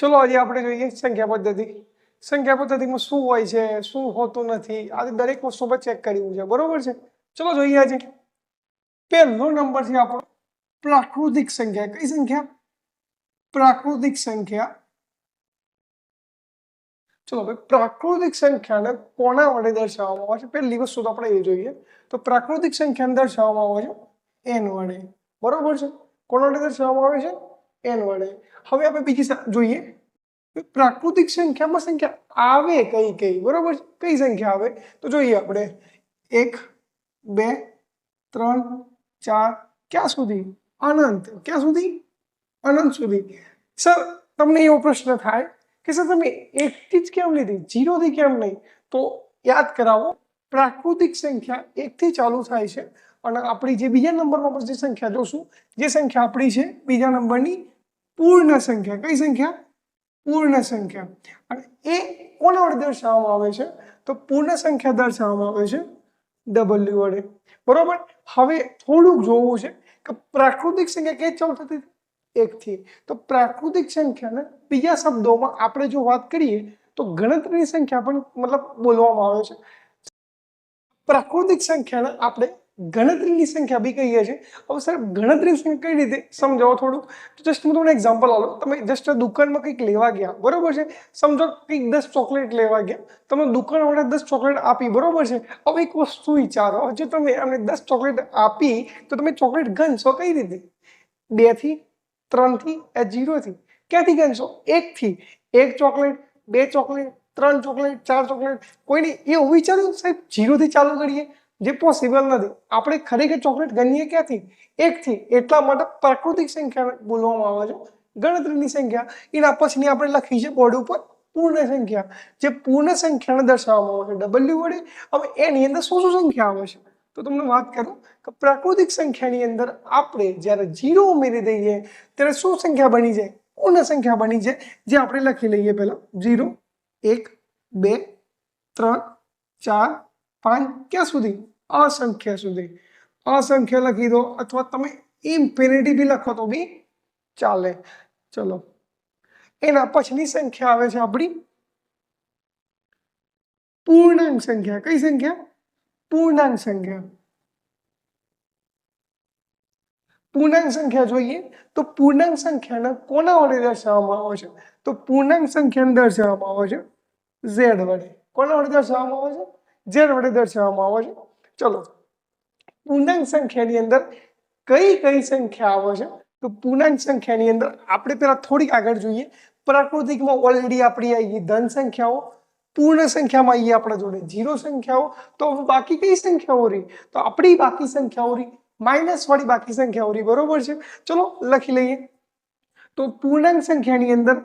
चलो आज આપણે જોઈએ સંખ્યા પદ્ધતિ। સંખ્યા પદ્ધતિમાં શું હોય છે, શું હોતું નથી, આ દરેક વસ્તુ પર ચેક કરવું છે, બરોબર છે। ચલો જોઈએ આજે પહેલો નંબર છે આપણો પ્રાકૃતિક સંખ્યા। કઈ સંખ્યા? પ્રાકૃતિક સંખ્યા। ચલો ભાઈ પ્રાકૃતિક સંખ્યાને કોના વડે દર્શાવવામાં આવે છે પહેલી વસ્તુ તો આપણે એ જોઈએ તો પ્રાકૃતિક સંખ્યાને દર્શાવવામાં આવે છે n વડે, બરોબર છે। કોના વડે દર્શાવવામાં આવે છે? n વડે। હવે આપણે બીજી જોઈએ પ્રાકૃતિક સંખ્યામાં સંખ્યા આવે કઈ કઈ, બરોબર છે। કઈ સંખ્યા આવે તો જોઈએ આપણે 1 2 3 4 ક્યાં સુધી? અનંત। ક્યાં સુધી? અનંત સુધી। સર તમને એવો પ્રશ્ન થાય કે સર તમે 1 થી જ કેમ લીધી, 0 થી કેમ નહીં? તો યાદ કરાવો પ્રાકૃતિક સંખ્યા 1 થી ચાલુ થાય છે અને આપણી જે બીજા નંબરમાં જે સંખ્યા જોશું, જે સંખ્યા આપણી છે બીજા નંબરની પૂર્ણ સંખ્યા। કઈ સંખ્યા? પૂર્ણ સંખ્યા। અને એ કોના વડે દર્શાવવામાં આવે છે તો પૂર્ણ સંખ્યા દર્શાવવામાં આવે છે w વડે, બરોબર। હવે થોડુંક જોવું છે કે પ્રાકૃતિક સંખ્યા કઈ ચાલુ થતી હતી? 1 થી। તો પ્રાકૃતિક સંખ્યાને બીજા શબ્દોમાં આપણે જો વાત કરીએ તો ગણતરીની સંખ્યા પણ મતલબ બોલવામાં આવે છે। પ્રાકૃતિક સંખ્યાને આપણે ગણતરીની સંખ્યા બી કહીએ છીએ। હવે સર ગણતરીની સંખ્યા કઈ રીતે સમજાવો થોડું? તો જસ્ટ હું તમને એક્ઝામ્પલ આપું। તમે જસ્ટ દુકાનમાં કંઈક લેવા ગયા, બરોબર છે। સમજો કંઈક 10 ચોકલેટ લેવા ગયા, તમે દુકાનવાળાને 10 ચોકલેટ આપી, બરોબર છે। હવે એક વસ્તુ વિચારો, જો તમે એમને 10 ચોકલેટ આપી તો તમે ચોકલેટ ગણશો કઈ રીતે? 2 થી, 3 થી, 0 થી? ક્યાંથી ગણશો? 1 થી। 1 ચોકલેટ, 2 ચોકલેટ, 3 ચોકલેટ, 4 ચોકલેટ, કોઈ નહીં એવું વિચાર્યું સાહેબ 0 થી ચાલુ કરીએ? જે પોસિબલ નથી। આપણે ખરેખર ચોકલેટ ગણીએ ક્યાંથી? 1 થી। એટલા માટે પ્રાકૃતિક સંખ્યા બોલવામાં આવે છે ગણતરીની સંખ્યા। એના પછીની આપણે લખી છે બોર્ડ ઉપર પૂર્ણ સંખ્યા, જે પૂર્ણ સંખ્યાને દર્શાવવામાં આવે છે w વડે। હવે એની અંદર શું શું સંખ્યા આવે છે તો તમને વાત કરું કે પ્રાકૃતિક સંખ્યાની અંદર આપણે જ્યારે 0 ઉમેરી દઈએ ત્યારે શું સંખ્યા બની જાય? પૂર્ણ સંખ્યા બની જાય, જે આપણે લખી લઈએ પહેલા 0 1 2 3 4 5 ક્યાં સુધી? અસંખ્ય સુધી। અસંખ્ય લખી દો અથવા તમે ઇન્ફિનિટી બી લખો તો બી ચાલે। ચલો એના પછીની સંખ્યા આવે છે આપણી પૂર્ણાંક સંખ્યા। કઈ સંખ્યા? પૂર્ણાંક સંખ્યા। પૂર્ણાંક સંખ્યા જોઈએ તો પૂર્ણાંક સંખ્યાને કોના વડે દર્શાવવામાં આવે છે તો પૂર્ણાંક સંખ્યાને દર્શાવવામાં આવે છે z વડે। કોના વડે દર્શાવવામાં આવે છે? z વડે દર્શાવવામાં આવે છે। ચલો પૂર્ણાંક સંખ્યાની અંદર કઈ કઈ સંખ્યા આવે છે તો પૂર્ણાંક સંખ્યાની અંદર આપણે પહેલા થોડીક આગળ જોઈએ। પ્રાકૃતિકમાં ઓલરેડી આપણી આવી ગઈ ધન સંખ્યાઓ, પૂર્ણ સંખ્યામાં આવીએ આપણા જોડે 0 સંખ્યાઓ। તો બાકી કઈ સંખ્યાઓ રહી તો આપણી બાકી સંખ્યાઓ રહી માઇનસ વાળી બાકી સંખ્યાઓ રહી, બરોબર છે। ચલો લખી લઈએ તો પૂર્ણાંક સંખ્યાની અંદર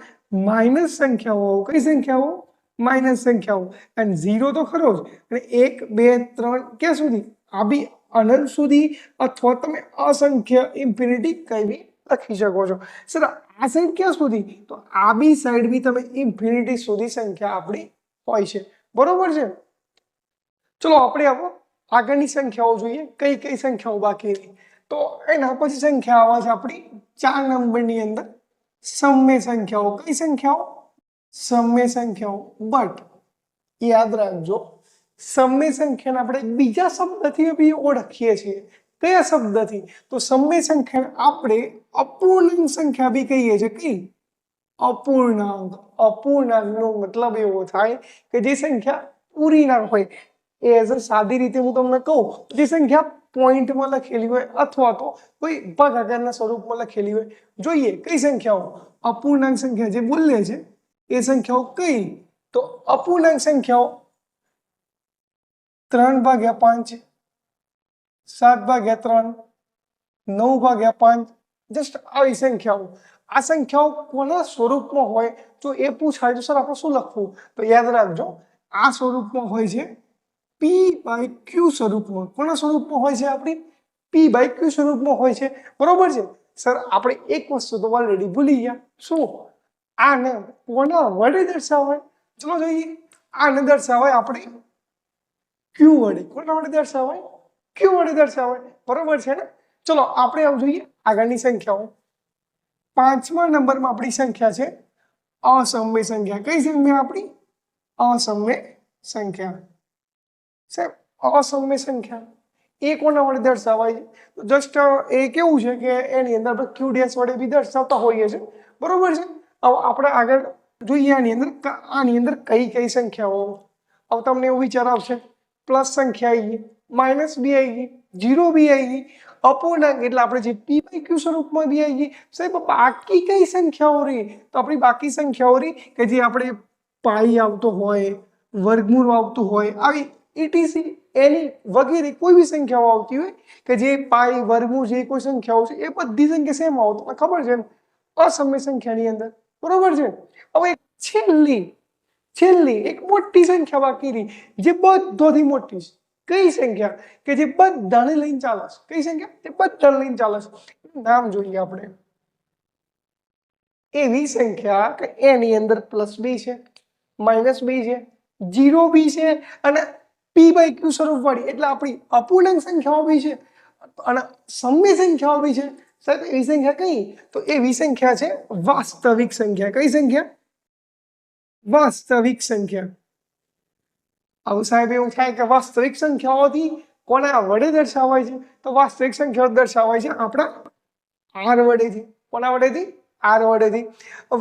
માઇનસ સંખ્યાઓ, કઈ સંખ્યાઓ? માઇનસ સંખ્યાઓ। અને 0 તો ખરો જ, અને 1 2 3 ક્યાં સુધી? આ બી અનંત સુધી અથવા તમે અસંખ્ય ઇન્ફિનિટી કઈ બી લખી શકો છો। સર આ સાઈડ ક્યાં સુધી? તો આ બી સાઈડ બી તમે ઇન્ફિનિટી સુધી સંખ્યા આપણી હોય છે, બરોબર છે। ચલો આપણે હવે આગળની સંખ્યાઓ જોઈએ કઈ કઈ સંખ્યાઓ બાકી રહી તો એના પછી સંખ્યા આવે છે આપણી 4 નંબરની અંદર સમય સંખ્યાઓ। કઈ સંખ્યાઓ? સમય સંખ્યાઓ। બટ યાદ રાખજો સમય સંખ્યાને આપણે બીજા શબ્દથી બી ઓળખીએ છીએ। કયા શબ્દથી? તો સમય સંખ્યાને આપણે અપૂર્ણાંક સંખ્યા બી કહીએ છીએ। કઈ? અપૂર્ણાંક। અપૂર્ણાંકનો મતલબ એવો થાય કે જે સંખ્યા પૂરી ના હોય। એઝ અ સાદી રીતે હું તમને કહું તો જે સંખ્યા પોઈન્ટમાં લખેલી હોય અથવા તો કોઈ ભાગાકારના સ્વરૂપમાં લખેલી હોય। જોઈએ કઈ સંખ્યાઓ? અપૂર્ણાંક સંખ્યા જે બોલીએ છે એ સંખ્યાઓ કઈ? તો અપૂર્ણાંક સંખ્યાઓ 3/5, 7/3, 9/5, જસ્ટ આવી સંખ્યાઓ। આ સંખ્યાઓ કોના સ્વરૂપમાં હોય જો એ પૂછાય તો સર આપણે શું લખવું? તો યાદ રાખજો આ સ્વરૂપમાં હોય છે p/q સ્વરૂપમાં। કોના સ્વરૂપમાં હોય છે? આપણી p/q સ્વરૂપમાં હોય છે, બરોબર છે। સર આપણે એક વસ્તુ તો ઓલરેડી ભૂલી ગયા, શું? આને કોના વડે દર્શાવાય? ચલો જોઈએ આને દર્શાવાય આપણે q વડે। કોના વડે દર્શાવાય? q વડે દર્શાવાય, બરોબર છે ને। ચલો આપણે આમ જોઈએ આગળની સંખ્યાઓ। 5મા નંબરમાં આપણી સંખ્યા છે असम्य संख्या कई संख्या अपनी असम्य संख्या साहेब असम्य संख्या ए कोना वडे दर्शावाय तो जस्ट ए केवुं छे के एनी अंदर આપણે q ડેશ વડે બી દર્શાવતા હોઈએ છે બરોબર છે હવે આપણે આગળ જોઈએ આની અંદર કઈ કઈ સંખ્યાઓ હવે તમને એવું વિચાર આવશે પ્લસ સંખ્યા આવી માઈનસ બી આવી ગઈ જીરો બી આવી ગઈ અપૂર્ણાંક એટલે આપણે જે p બાય q સ્વરૂપમાં બી આવી ગઈ સાહેબ બાકી કઈ સંખ્યાઓ રહી તો આપણી બાકી સંખ્યાઓ રહી કે જે આપણે પાઈ આવતો હોય વર્ગમૂળ આવતું હોય આવી ઈટીસી એની વગેરે કોઈ બી સંખ્યાઓ આવતી હોય કે જે પાઈ વર્ગમૂળ જે કોઈ સંખ્યાઓ છે એ બધી સંખ્યા સેમ આવે તમને ખબર છે અસમ્ય સંખ્યાની અંદર બરોબર છે હવે છેલ્લી એક મોટી સંખ્યા બાકી રહી જે બધાથી મોટી છે કઈ સંખ્યા કે જે બધાને લઈને ચાલે છે કઈ સંખ્યા તે બધાને લઈને ચાલે છે નામ જોઈએ આપણે એવી સંખ્યા કે એની અંદર પ્લસ બી છે માઇનસ બી છે જીરો બી છે અને p બાય q સ્વરૂપ વાળી એટલે આપણી અપૂર્ણાંક સંખ્યાઓ બી છે અને સમય સંખ્યાઓ બી છે સાહેબ એવી સંખ્યા કઈ તો એવી સંખ્યા છે વાસ્તવિક સંખ્યા કઈ સંખ્યા વાસ્તવિક સંખ્યા આવું સાહેબ એવું થાય કે વાસ્તવિક સંખ્યાઓથી કોના વડે દર્શાવાય છે તો વાસ્તવિક સંખ્યાઓ દર્શાવાય છે આપણા r વડેથી કોના વડેથી r વડેથી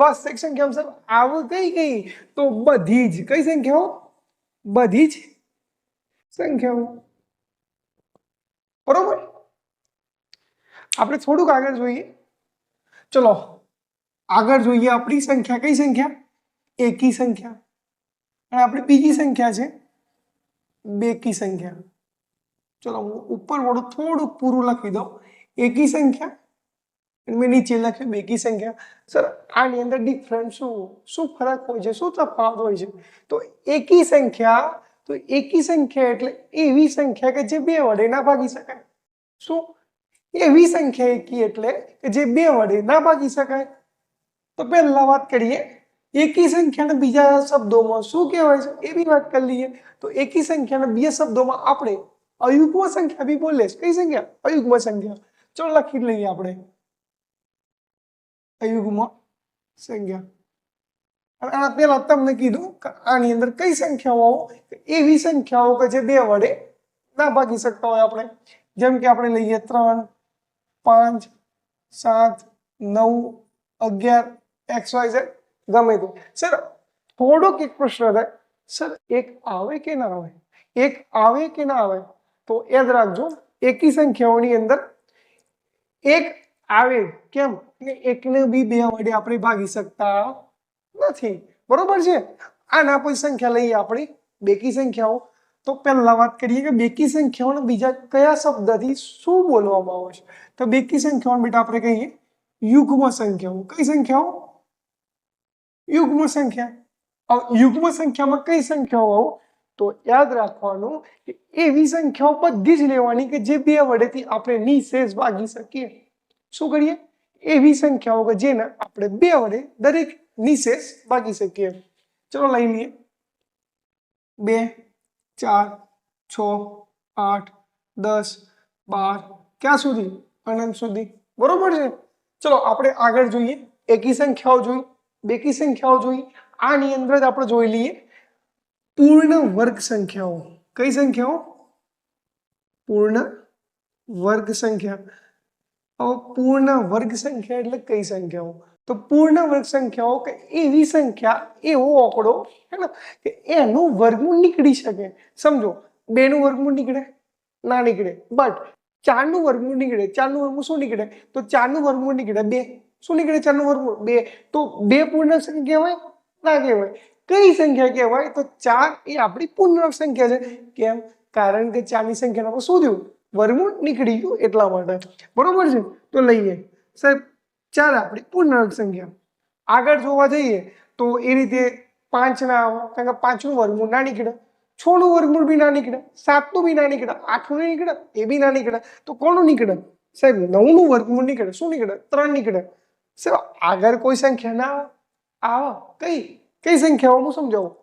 વાસ્તવિક સંખ્યાઓ સાહેબ આવું કઈ તો બધી જ કઈ સંખ્યાઓ બધી જ સંખ્યાઓ બરોબર આપણે થોડુંક આગળ જોઈએ ચલો આગળ જોઈએ આપણી સંખ્યા કઈ સંખ્યા એકી સંખ્યા અને આપણી બીજી સંખ્યા છે બેકી સંખ્યા ચલો હું ઉપર વાળું થોડુંક પૂરું લખી દઉં એકી સંખ્યા મેં નીચે લખ્યું બેકી સંખ્યા સર આની અંદર ડિફરન્સ શું ફરક હોય છે શું તફાવત હોય છે તો એકી સંખ્યા એટલે એવી સંખ્યા કે જે બે વડે ના ભાગી શકાય શું એવી સંખ્યા એકી એટલે કે જે બે વડે ના ભાગી શકાય તો પહેલા વાત કરીએ એકી સંખ્યાને બીજા શબ્દોમાં શું કહેવાય છે એ બી વાત કરી લઈએ તો એકી સંખ્યાને બીજા શબ્દોમાં આપણે અયુગ્મ સંખ્યા બી બોલે છે કઈ સંખ્યા અયુગ્મ સંખ્યા ચલો લખી લઈએ આપણે અયુગ્મ સંખ્યા અને આ પહેલા તમને કીધું કે આની અંદર કઈ સંખ્યાઓ એવી સંખ્યાઓ કે જે બે વડે ના ભાગી શકતા હોય આપણે જેમ કે આપણે લઈએ 3 5 7 9 11 XYZ ગમે તે સર થોડોક એક પ્રશ્ન થાય સર એક આવે કે ના આવે તો યાદ રાખજો એકી સંખ્યાઓની અંદર એક આવે કેમ કે એકને બી બે વડે આપણે ભાગી શકતા નથી બરોબર છે આના કોઈ સંખ્યા લઈએ આપણે બેકી સંખ્યાઓ તો પહેલા વાત કરીએ કે બેકી સંખ્યાઓને બીજા કયા શબ્દથી શું બોલવામાં આવે છે તો બેકી સંખ્યાઓ બેટા આપણે કહીએ યુગ્મ સંખ્યાઓ કઈ સંખ્યાઓ યુગ્મ સંખ્યા યુગ્મ સંખ્યામાં કઈ સંખ્યાઓ તો યાદ રાખવાનું કે એવી સંખ્યાઓ બધી જ લેવાની કે જે બે વડેથી આપણે નિશેષ ભાગી શકીએ શું કરીએ એવી સંખ્યાઓ કે જેને આપણે બે વડે દરેક નિશેષ ભાગી શકીએ ચલો લઈ લઈએ 2 4 6 8 10 12 ક્યાં સુધી અનંત સુધી બરોબર છે ચલો આપણે આગળ જોઈએ એકી સંખ્યાઓ જોઈ બેકી સંખ્યાઓ જોઈ આની અંદર જ આપણે જોઈ લઈએ પૂર્ણ વર્ગ સંખ્યાઓ કઈ સંખ્યાઓ પૂર્ણ વર્ગ સંખ્યા પૂર્ણ વર્ગ સંખ્યા એટલે કઈ સંખ્યાઓ તો પૂર્ણ વર્ગ સંખ્યાઓ કે એવી સંખ્યા એવો આંકડો હે ને કે એનું વર્ગમૂળ નીકળી શકે સમજો 2 નું વર્ગમૂળ નીકળે ના નીકળે બટ 4 નું વર્ગમૂળ નીકળે 4 નું વર્ગમૂળ શું નીકળે તો 4 નું વર્ગમૂળ નીકળે 2 શું નીકળે 4 નું વર્ગમૂળ 2 તો 2 પૂર્ણાંક સંખ્યા કહેવાય ના કહેવાય કઈ સંખ્યા કહેવાય તો 4 એ આપણી પૂર્ણાંક સંખ્યા છે કેમ કારણ કે 4 ની સંખ્યાનો શું થયું વર્ગમૂળ નીકળી ગયું એટલા માટે બરોબર છે તો લઈએ સાહેબ 4 આપણી પૂર્ણાંક સંખ્યા આગળ જોવા જઈએ તો એ રીતે 5 ના આવે કારણ કે 5 નું વર્ગમૂળ ના નીકળે 6 નું વર્ગમૂળ બી ના નીકળે 7 નું બી ના નીકળે 8 નું નીકળે એ બી ના નીકળે તો કોનું નીકળે સાહેબ 9 નું વર્ગમૂળ નીકળે શું નીકળે 3 નીકળે સાહેબ આગળ કોઈ સંખ્યા ના આવે કઈ સંખ્યાઓ હું સમજાવું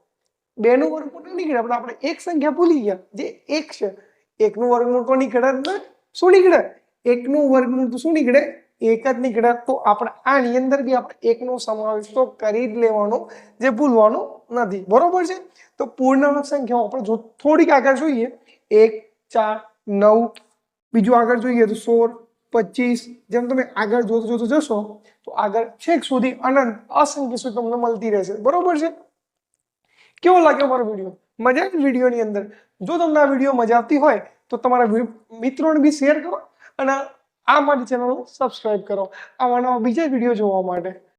2 નું વર્ગમૂળ ના નીકળે પણ આપણે એક સંખ્યા ભૂલી ગયા જે 1 છે 1 નું વર્ગમૂળ તો નીકળે જ ને શું નીકળે 1 નું વર્ગમૂળ તો શું નીકળે એક જ નીકળે તો આપણે આની અંદર બી આપણે એકનો સમાવેશ તો કરી જ લેવાનો, જે ભૂલવાનું નથી, બરોબર છે. તો પૂર્ણાંક સંખ્યાઓ આપણે જો થોડીક આગળ જોઈએ 1 4 9, બીજું આગળ જોઈએ તો 16 25, જેમ તમે આગળ જોતો જશો તો આગળ છેક સુધી અનંત અસંખ્ય સુધી તમને મળતી રહેશે, બરોબર છે. કેવો લાગ્યો મારો વિડીયો? મજા આવી વિડીયોની અંદર? જો તમને આ વિડીયો મજા આવતી હોય તો તમારા મિત્રોને બી શેર કરો અને આ મારી ચેનલ સબસ્ક્રાઇબ કરો આવા નવા બીજા વિડીયો જોવા માટે.